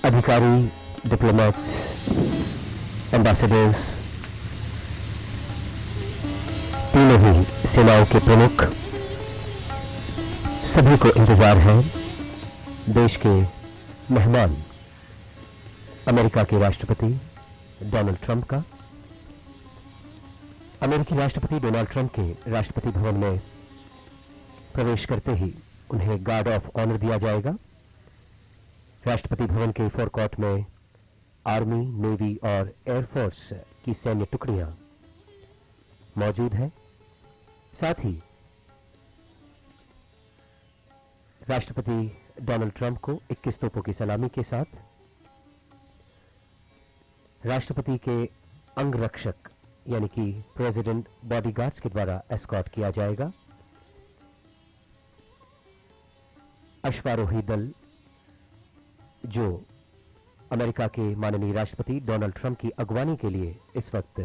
अधिकारी, diplomats, ambassadors, तीनों ही सेनाओं के प्रमुख, सभी को इंतजार है देश के मेहमान अमेरिका के राष्ट्रपति डोनाल्ड ट्रंप का। अमेरिकी राष्ट्रपति डोनाल्ड ट्रंप के राष्ट्रपति भवन में प्रवेश करते ही उन्हें गार्ड ऑफ ऑनर दिया जाएगा। राष्ट्रपति भवन के फोरकॉर्ट में आर्मी, नेवी और एयरफोर्स की सैन्य टुकड़ियां मौजूद हैं। साथ ही राष्ट्रपति डोनाल्ड ट्रंप को 21 तोपों की सलामी के साथ राष्ट्रपति के अंगरक्षक यानी कि प्रेसिडेंट बॉडीगार्ड्स के द्वारा एस्कॉर्ट किया जाएगा। अश्वारोही दल जो अमेरिका के माननीय राष्ट्रपति डोनाल्ड ट्रंप की अगवानी के लिए इस वक्त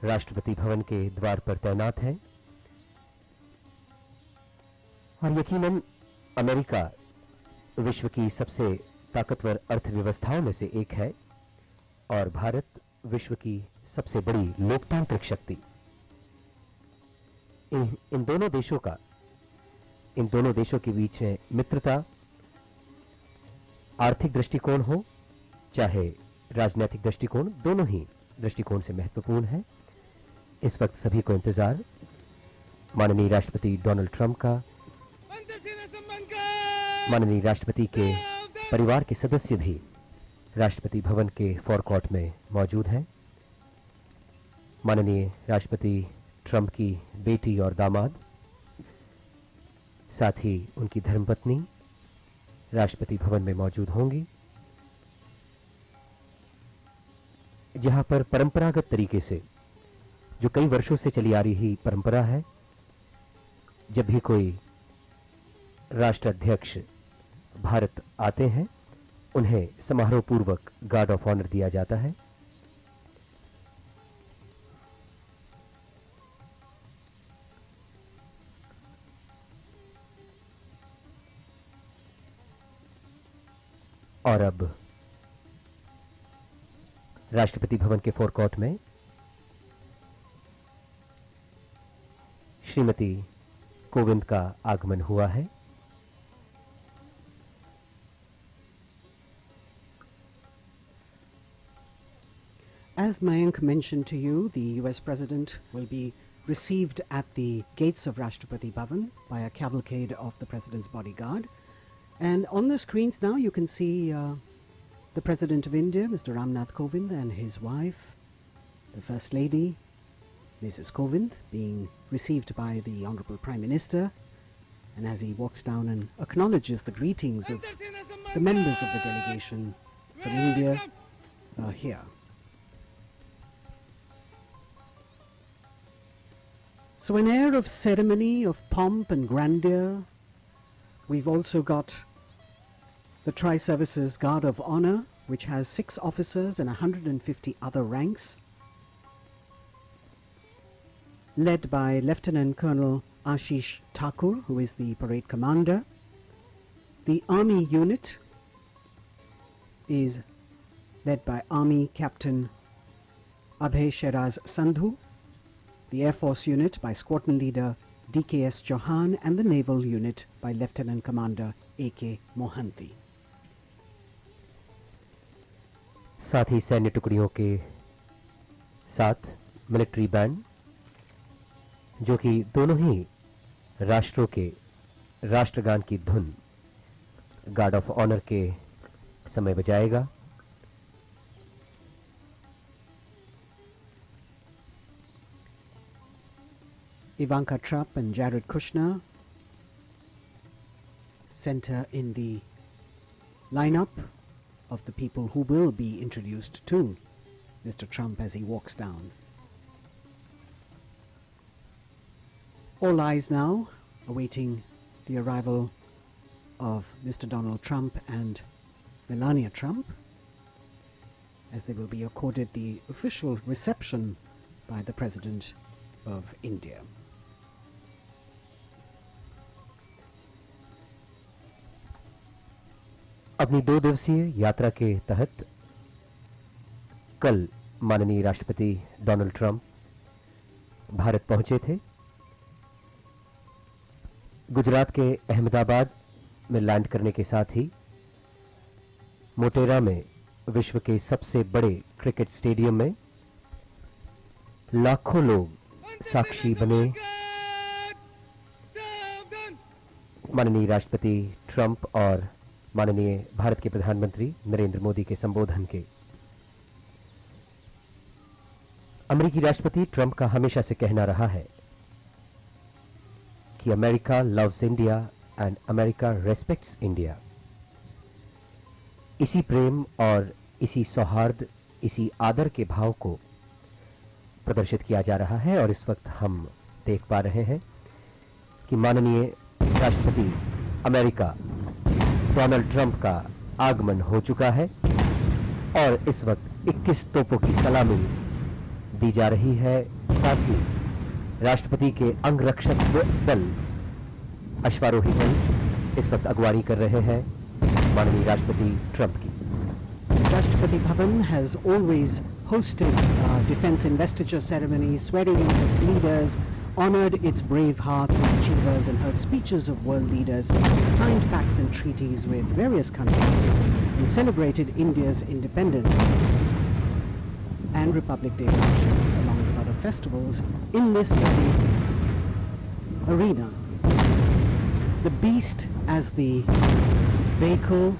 राष्ट्रपति भवन के द्वार पर तैनात है। और यकीनन अमेरिका विश्व की सबसे ताकतवर अर्थव्यवस्थाओं में से एक है और भारत विश्व की सबसे बड़ी लोकतांत्रिक शक्ति। इन दोनों देशों के बीच में मित्रता, आर्थिक दृष्टिकोण हो चाहे राजनीतिक दृष्टिकोण, दोनों ही दृष्टिकोण से महत्वपूर्ण है। इस वक्त सभी को इंतजार माननीय राष्ट्रपति डोनाल्ड ट्रंप का। माननीय राष्ट्रपति के परिवार के सदस्य भी राष्ट्रपति भवन के फोरकॉर्ट में मौजूद हैं। माननीय राष्ट्रपति ट्रंप की बेटी और दामाद, साथ ही उनकी धर्मपत्नी राष्ट्रपति भवन में मौजूद होंगी, जहां पर परंपरागत तरीके से, जो कई वर्षों से चली आ रही परंपरा है, जब भी कोई राष्ट्राध्यक्ष भारत आते हैं उन्हें समारोह पूर्वक गार्ड ऑफ ऑनर दिया जाता है। और अब राष्ट्रपति भवन के फोरकॉर्ट में श्रीमती कोविंद का आगमन हुआ है। As Mayank mentioned to you, the US President will be received at the gates of Rashtrapati Bhavan by a cavalcade of the President's bodyguard. And on the screens now you can see the President of India, Mr. Nath Kovind, and his wife, the First Lady, Mrs. Kovind, being received by the Honorable Prime Minister. And as he walks down and acknowledges the greetings of the members of the delegation from India here. So an air of ceremony, of pomp and grandeur. We've also got the Tri-Services Guard of Honor, which has 6 officers and 150 other ranks, led by Lieutenant Colonel Ashish Thakur, who is the parade commander. The Army unit is led by Army Captain Abhay Sheraz Sandhu, the Air Force unit by Squadron Leader DKS Chauhan, and the Naval unit by Lieutenant Commander AK Mohanty. साथ ही सैन्य टुकड़ियों के साथ military band, जो कि दोनों ही राष्ट्रों के राष्ट्रगान की धुन गार्ड ऑफ ऑनर के समय बजाएगा। Ivanka Trump and Jared Kushner center in the lineup of the people who will be introduced to Mr. Trump as he walks down. All eyes now awaiting the arrival of Mr. Donald Trump and Melania Trump, as they will be accorded the official reception by the President of India. अपनी 2 दिवसीय यात्रा के तहत कल माननीय राष्ट्रपति Donald Trump Bharat पहुंचे थे। गुजरात के अहमदाबाद में लैंड करने के साथ ही मोटेरा में विश्व के सबसे बड़े क्रिकेट स्टेडियम में लाखों लोग साक्षी बने माननीय राष्ट्रपति ट्रंप और माननीय भारत के प्रधानमंत्री नरेंद्र मोदी के संबोधन के। अमेरिकी राष्ट्रपति ट्रंप का हमेशा से कहना रहा है कि America loves India and America respects India. इसी प्रेम और इसी सौहार्द, इसी आदर के भाव को प्रदर्शित किया जा रहा है और इस वक्त हम देख पा रहे हैं कि माननीय राष्ट्रपति अमेरिका डोनाल्ड ट्रंप का आगमन हो चुका है और इस वक्त 21 तोपों की सलामी दी जा रही है। साथ ही राष्ट्रपति के अंगरक्षक दल, अश्वारोही दल इस वक्त अगवानी कर रहे हैं माननीय राष्ट्रपति ट्रंप की। Rashtrapati Bhavan has always hosted defense investiture ceremonies, swearing in its leaders, honored its brave hearts and achievers, and heard speeches of world leaders, signed pacts and treaties with various countries, and celebrated India's independence and Republic Day functions along with other festivals in this very arena. The beast as the vehicle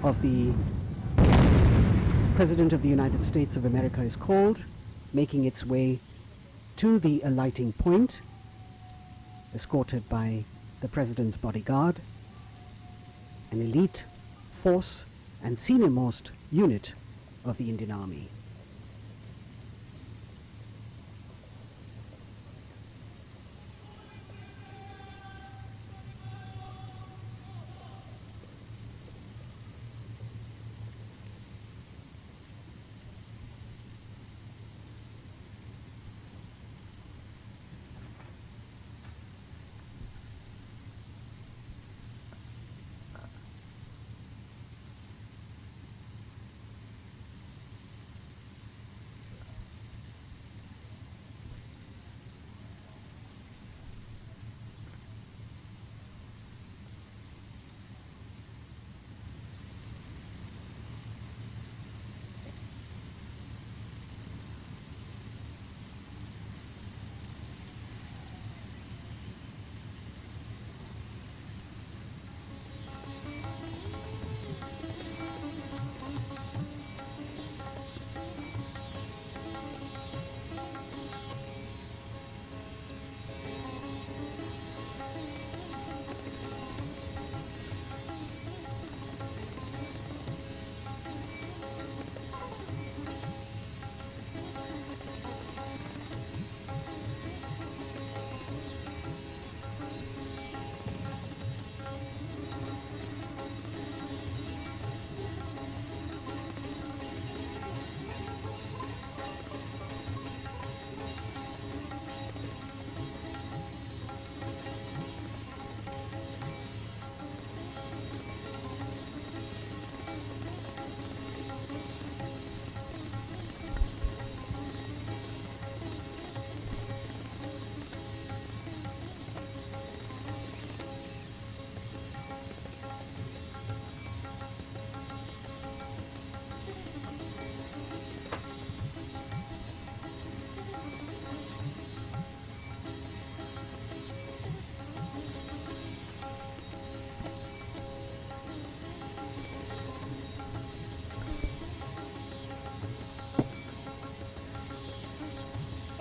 of the President of the United States of America is called, making its way to the alighting point, escorted by the President's bodyguard, an elite force and senior-most unit of the Indian Army.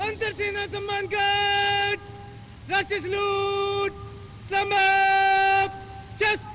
अंतरसेना सम्मान घाट, राष्ट्रीय salute, समाप्त, chest.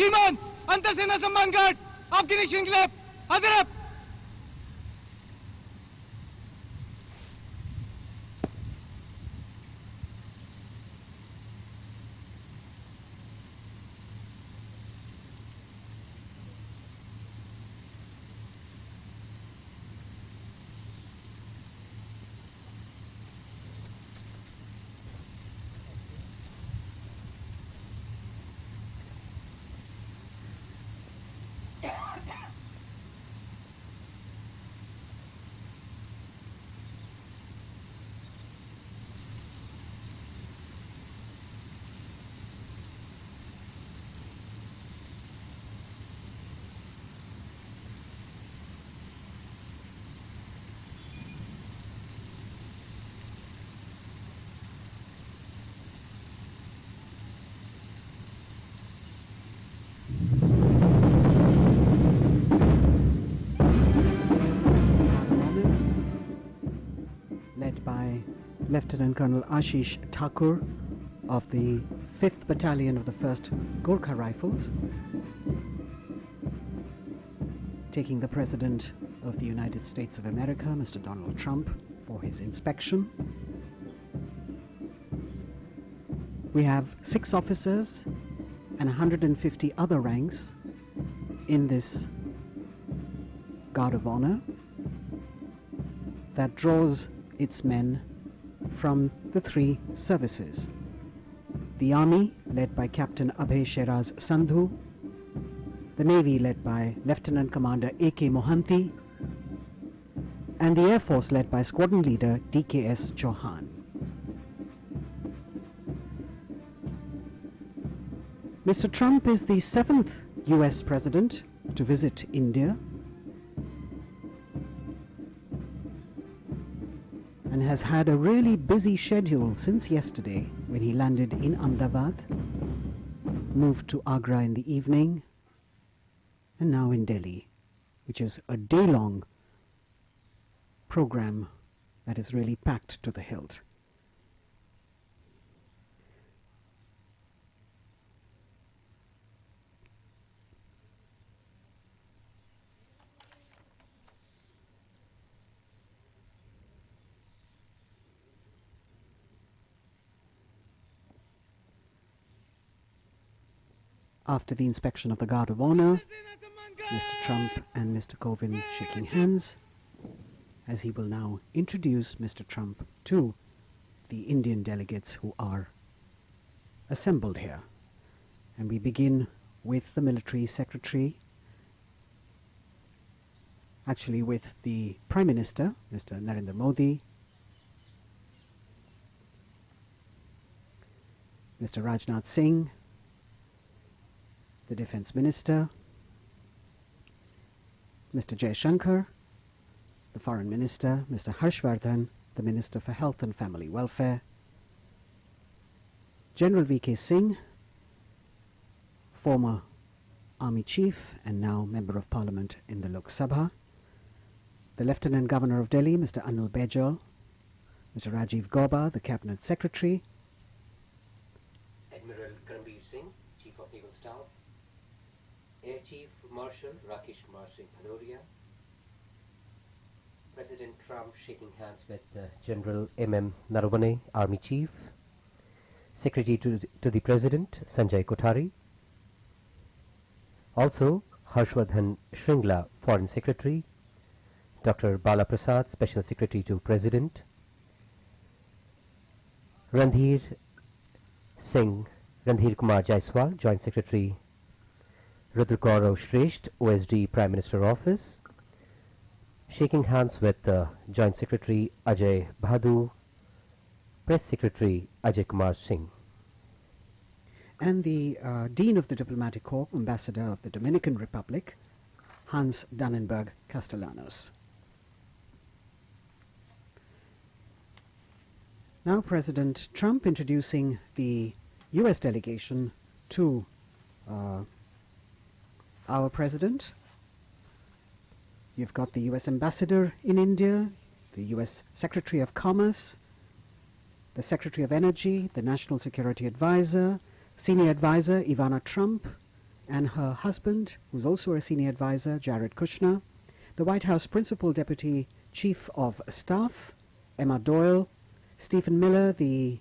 श्रीमान अंतर सेना सम्मान guard आपकी निरीक्षण के लिए हाजिर है। By Lieutenant Colonel Ashish Thakur of the 5th Battalion of the 1st Gorkha Rifles, taking the President of the United States of America, Mr. Donald Trump, for his inspection. We have 6 officers and 150 other ranks in this Guard of Honor that draws its men from the 3 services. The Army, led by Captain Abhay Sheraz Sandhu, the Navy, led by Lieutenant Commander A.K. Mohanty, and the Air Force, led by Squadron Leader D.K.S. Chauhan. Mr. Trump is the 7th US President to visit India and has had a really busy schedule since yesterday when he landed in Ahmedabad, moved to Agra in the evening, and now in Delhi, which is a day-long program that is really packed to the hilt. After the inspection of the Guard of Honor, Mr. Trump and Mr. Kovind shaking hands, as he will now introduce Mr. Trump to the Indian delegates who are assembled here. And we begin with the Military Secretary, actually with the Prime Minister, Mr. Narendra Modi, Mr. Rajnath Singh, the Defense Minister, Mr. Jaishankar, the Foreign Minister, Mr. Harshvardhan, the Minister for Health and Family Welfare, General V.K. Singh, former Army Chief and now Member of Parliament in the Lok Sabha, the Lieutenant Governor of Delhi, Mr. Anil Baijal, Mr. Rajiv Gauba, the Cabinet Secretary, Admiral Karambir Singh, Chief of Naval Staff, Air Chief Marshal Rakesh Kumar Singh Bhadoria, President Trump shaking hands with General M.M. Naravane, Army Chief, Secretary to the President Sanjay Kothari, also Harshvardhan Shringla, Foreign Secretary, Dr. Bala Prasad, Special Secretary to President, Randhir Kumar Jaiswal, Joint Secretary, Rudra Gaurav Shresht, OSD, Prime Minister Office, shaking hands with Joint Secretary Ajay Bhadu, Press Secretary Ajay Kumar Singh. And the Dean of the Diplomatic Corps, Ambassador of the Dominican Republic, Hans Dannenberg Castellanos. Now President Trump introducing the US delegation to our President. You've got the US Ambassador in India, the US Secretary of Commerce, the Secretary of Energy, the National Security Advisor, Senior Advisor Ivana Trump, and her husband, who's also a senior advisor, Jared Kushner, the White House Principal Deputy Chief of Staff, Emma Doyle, Stephen Miller, the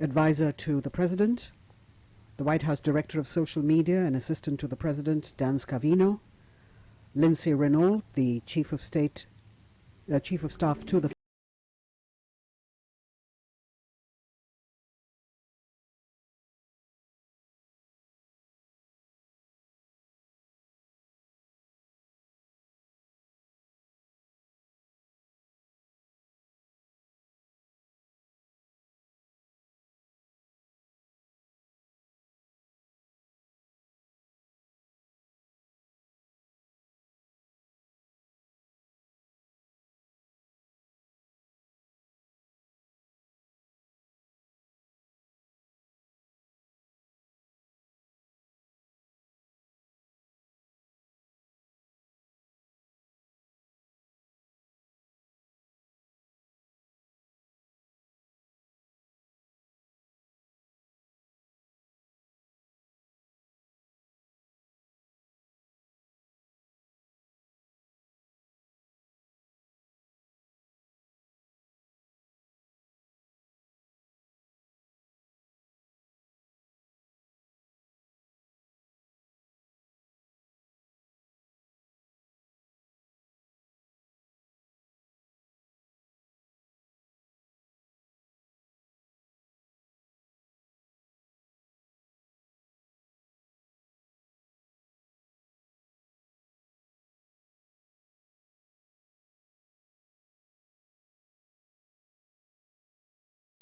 advisor to the President, the White House Director of Social Media and Assistant to the President, Dan Scavino, Lindsay Renault, the Chief of Staff to the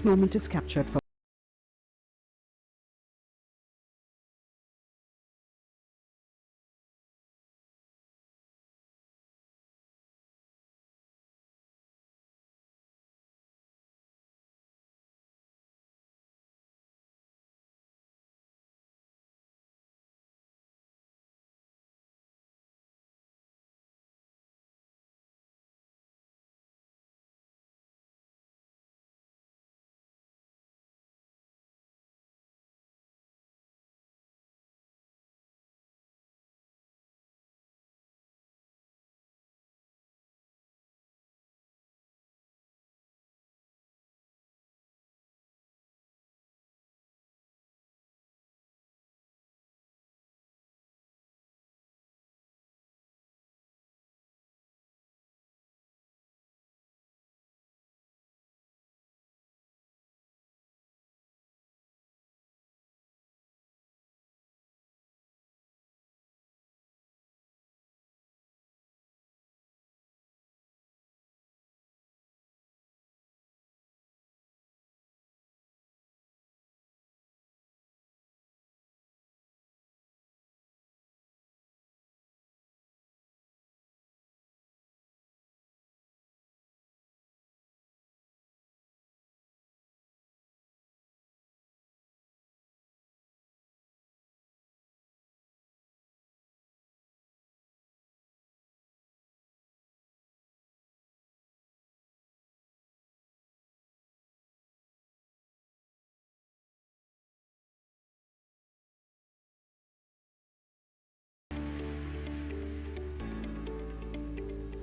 moment is captured for